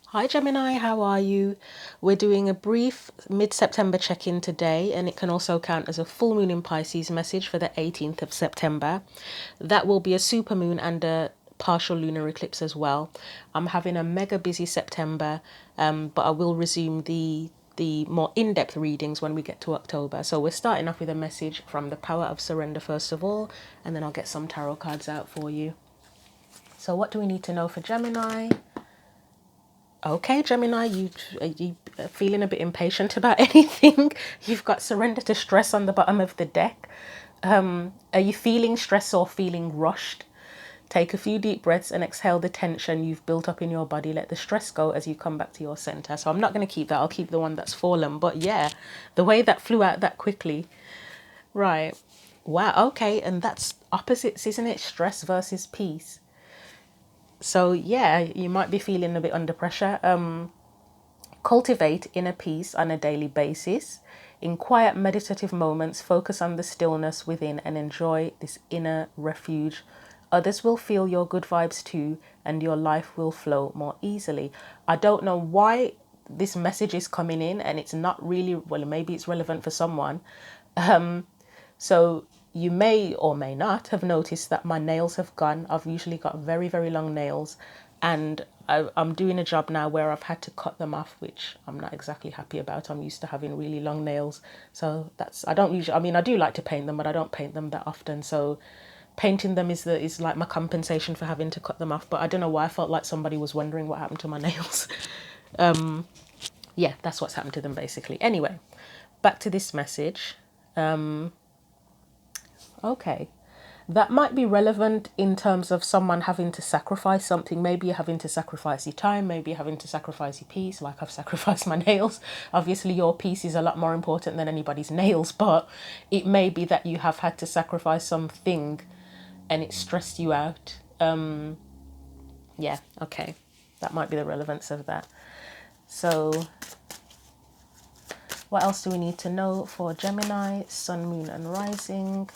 Hi Gemini, how are you? We're doing a brief mid-September check-in today, and it can also count as a full moon in Pisces message for the 18th of September. That will be a supermoon and a partial lunar eclipse as well. I'm having a mega busy September, but I will resume the more in-depth readings when we get to October. So we're starting off with a message from the Power of Surrender first of all, and then I'll get some tarot cards out for you. So what do we need to know for Gemini? Okay, Gemini, you feeling a bit impatient about anything? You've got surrender to stress on the bottom of the deck. Are you feeling stress or feeling rushed? Take a few deep breaths and exhale the tension you've built up in your body. Let the stress go as you come back to your center. So I'm not going to keep that. I'll keep the one that's fallen. But yeah, the way that flew out that quickly. Right. Wow. Okay. And that's opposites, isn't it? Stress versus peace. So yeah, you might be feeling a bit under pressure. Cultivate inner peace on a daily basis. In quiet meditative moments, focus on the stillness within and enjoy this inner refuge. Others will feel your good vibes too, and your life will flow more easily. I don't know why this message is coming in, and it's not really, well, maybe it's relevant for someone. So you may or may not have noticed that my nails have gone. I've usually got very, very long nails, and I'm doing a job now where I've had to cut them off, which I'm not exactly happy about. I'm used to having really long nails. So I don't usually, I mean, I do like to paint them, but I don't paint them that often. So painting them is like my compensation for having to cut them off. But I don't know why I felt like somebody was wondering what happened to my nails. Yeah, that's what's happened to them basically. Anyway, back to this message. Okay. That might be relevant in terms of someone having to sacrifice something. Maybe you're having to sacrifice your time, maybe you're having to sacrifice your peace, like I've sacrificed my nails. Obviously, your peace is a lot more important than anybody's nails, but it may be that you have had to sacrifice something and it stressed you out. Yeah, okay. That might be the relevance of that. So, what else do we need to know for Gemini, Sun, Moon, and Rising?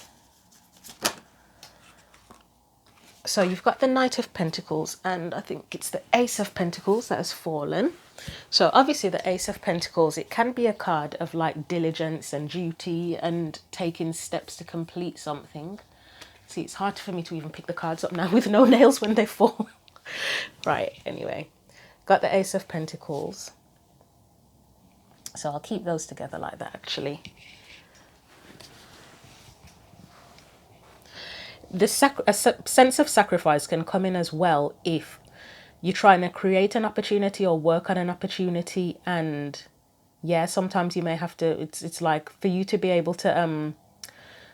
So you've got the Knight of Pentacles, and I think it's the Ace of Pentacles that has fallen. So obviously the Ace of Pentacles, it can be a card of like diligence and duty and taking steps to complete something. See, it's hard for me to even pick the cards up now with no nails when they fall. Right, anyway. Got the Ace of Pentacles. So I'll keep those together like that actually. Sense of sacrifice can come in as well if you're trying to create an opportunity or work on an opportunity, and yeah, sometimes you may have to, it's like for you to be able to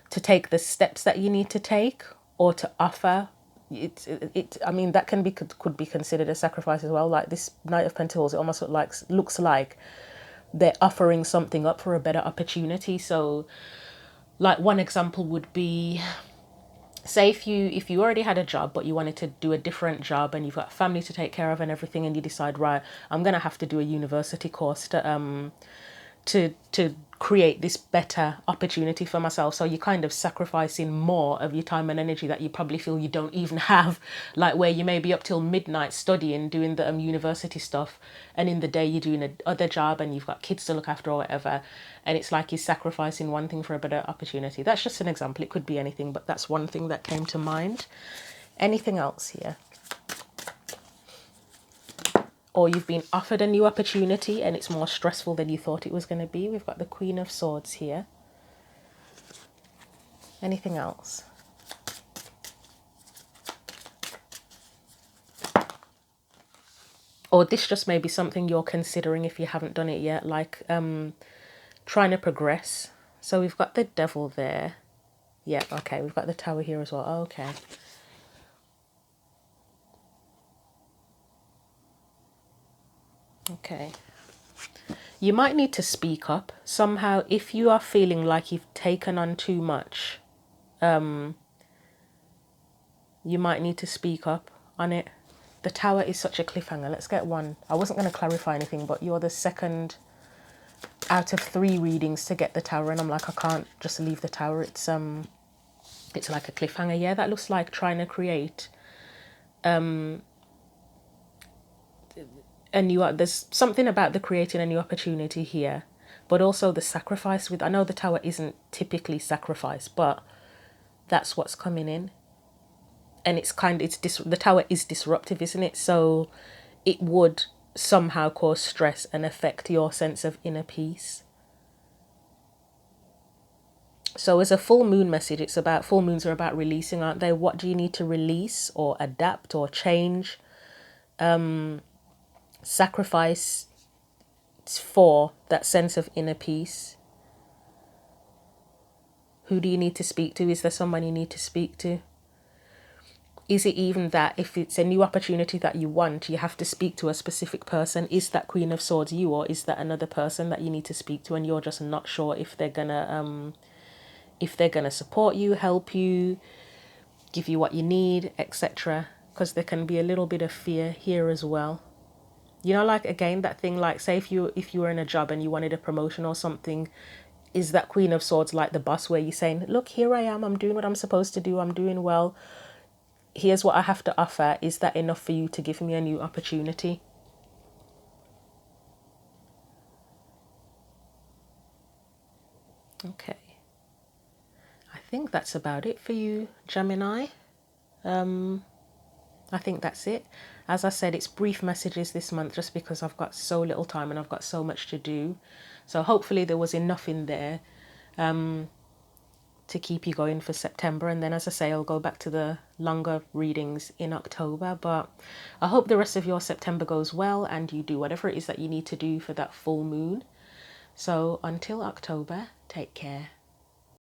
take the steps that you need to take or to offer it. I mean, that can be, could be considered a sacrifice as well. Like this Knight of Pentacles, it almost looks like they're offering something up for a better opportunity. So like one example would be, say if you already had a job but you wanted to do a different job and you've got family to take care of and everything, and you decide, right, I'm gonna have to do a university course to create this better opportunity for myself. So you're kind of sacrificing more of your time and energy that you probably feel you don't even have, like where you may be up till midnight studying, doing the university stuff, and in the day you're doing another job and you've got kids to look after or whatever, and it's like you're sacrificing one thing for a better opportunity. That's just an example. It could be anything, but that's one thing that came to mind. Anything else here? Or you've been offered a new opportunity and it's more stressful than you thought it was going to be. We've got the Queen of Swords here. Anything else? Or this just may be something you're considering if you haven't done it yet, like trying to progress. So we've got the Devil there. Yeah, okay, we've got the Tower here as well. Oh, okay. Okay. You might need to speak up somehow if you are feeling like you've taken on too much. You might need to speak up on it. The Tower is such a cliffhanger. Let's get one. I wasn't going to clarify anything, but you're the second out of 3 readings to get the Tower, and I'm like, I can't just leave the Tower. It's like a cliffhanger. Yeah, that looks like trying to create there's something about the creating a new opportunity here, but also the sacrifice with, I know the Tower isn't typically sacrifice, but that's what's coming in. And the Tower is disruptive, isn't it? So it would somehow cause stress and affect your sense of inner peace. So as a full moon message, it's about, full moons are about releasing, aren't they? What do you need to release or adapt or change? Sacrifice for that sense of inner peace. Who do you need to speak to? Is there someone you need to speak to? Is it even that if it's a new opportunity that you want, you have to speak to a specific person? Is that Queen of Swords you, or is that another person that you need to speak to and you're just not sure if they're gonna support you, help you, give you what you need, etc.? Because there can be a little bit of fear here as well. You know, like, again, that thing, like, say if you were in a job and you wanted a promotion or something, is that Queen of Swords like the boss where you're saying, look, here I am, I'm doing what I'm supposed to do, I'm doing well, here's what I have to offer, is that enough for you to give me a new opportunity? Okay, I think that's about it for you, Gemini. I think that's it. As I said, it's brief messages this month just because I've got so little time and I've got so much to do. So hopefully there was enough in there to keep you going for September. And then, as I say, I'll go back to the longer readings in October. But I hope the rest of your September goes well and you do whatever it is that you need to do for that full moon. So until October, take care.